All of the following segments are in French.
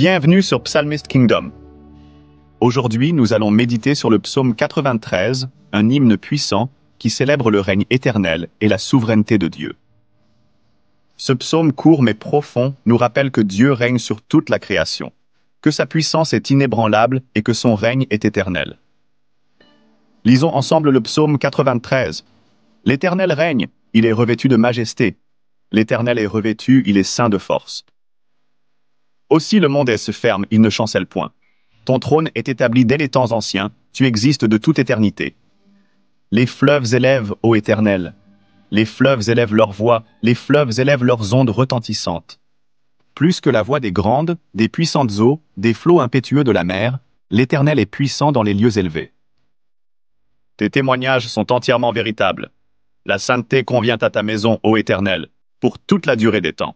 Bienvenue sur Psalmist Kingdom. Aujourd'hui, nous allons méditer sur le psaume 93, un hymne puissant qui célèbre le règne éternel et la souveraineté de Dieu. Ce psaume court mais profond nous rappelle que Dieu règne sur toute la création, que sa puissance est inébranlable et que son règne est éternel. Lisons ensemble le psaume 93. L'Éternel règne, il est revêtu de majesté. L'Éternel est revêtu, il est ceint de force. Aussi le monde se ferme, il ne chancelle point. Ton trône est établi dès les temps anciens, tu existes de toute éternité. Les fleuves élèvent, ô Éternel. Les fleuves élèvent leur voix, les fleuves élèvent leurs ondes retentissantes. Plus que la voix des grandes, des puissantes eaux, des flots impétueux de la mer, l'Éternel est puissant dans les lieux élevés. Tes témoignages sont entièrement véritables. La sainteté convient à ta maison, ô Éternel, pour toute la durée des temps.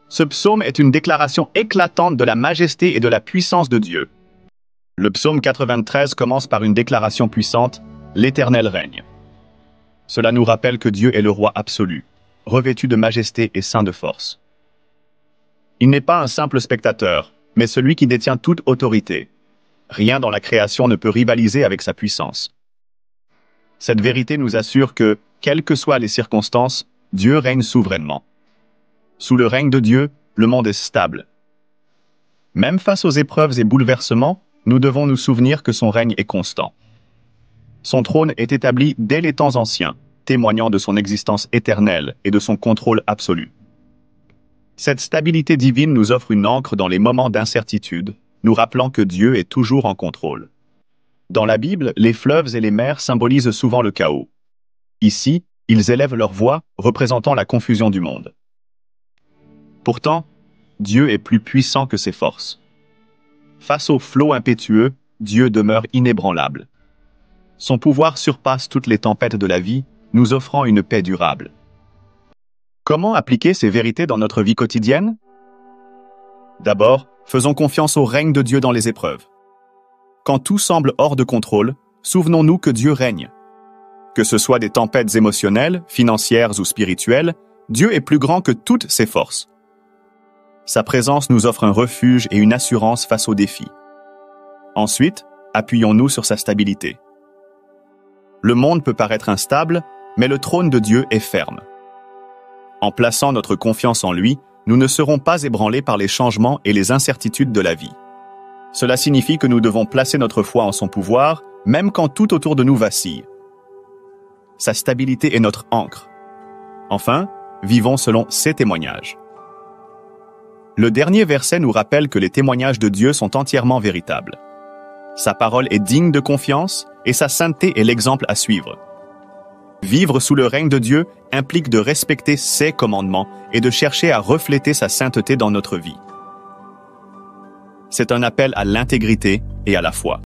Ce psaume est une déclaration éclatante de la majesté et de la puissance de Dieu. Le psaume 93 commence par une déclaration puissante, « L'Éternel règne ». Cela nous rappelle que Dieu est le roi absolu, revêtu de majesté et ceint de force. Il n'est pas un simple spectateur, mais celui qui détient toute autorité. Rien dans la création ne peut rivaliser avec sa puissance. Cette vérité nous assure que, quelles que soient les circonstances, Dieu règne souverainement. Sous le règne de Dieu, le monde est stable. Même face aux épreuves et bouleversements, nous devons nous souvenir que son règne est constant. Son trône est établi dès les temps anciens, témoignant de son existence éternelle et de son contrôle absolu. Cette stabilité divine nous offre une ancre dans les moments d'incertitude, nous rappelant que Dieu est toujours en contrôle. Dans la Bible, les fleuves et les mers symbolisent souvent le chaos. Ici, ils élèvent leur voix, représentant la confusion du monde. Pourtant, Dieu est plus puissant que ses forces. Face aux flots impétueux, Dieu demeure inébranlable. Son pouvoir surpasse toutes les tempêtes de la vie, nous offrant une paix durable. Comment appliquer ces vérités dans notre vie quotidienne? D'abord, faisons confiance au règne de Dieu dans les épreuves. Quand tout semble hors de contrôle, souvenons-nous que Dieu règne. Que ce soit des tempêtes émotionnelles, financières ou spirituelles, Dieu est plus grand que toutes ses forces. Sa présence nous offre un refuge et une assurance face aux défis. Ensuite, appuyons-nous sur sa stabilité. Le monde peut paraître instable, mais le trône de Dieu est ferme. En plaçant notre confiance en lui, nous ne serons pas ébranlés par les changements et les incertitudes de la vie. Cela signifie que nous devons placer notre foi en son pouvoir, même quand tout autour de nous vacille. Sa stabilité est notre ancre. Enfin, vivons selon ses témoignages. Le dernier verset nous rappelle que les témoignages de Dieu sont entièrement véritables. Sa parole est digne de confiance et sa sainteté est l'exemple à suivre. Vivre sous le règne de Dieu implique de respecter ses commandements et de chercher à refléter sa sainteté dans notre vie. C'est un appel à l'intégrité et à la foi.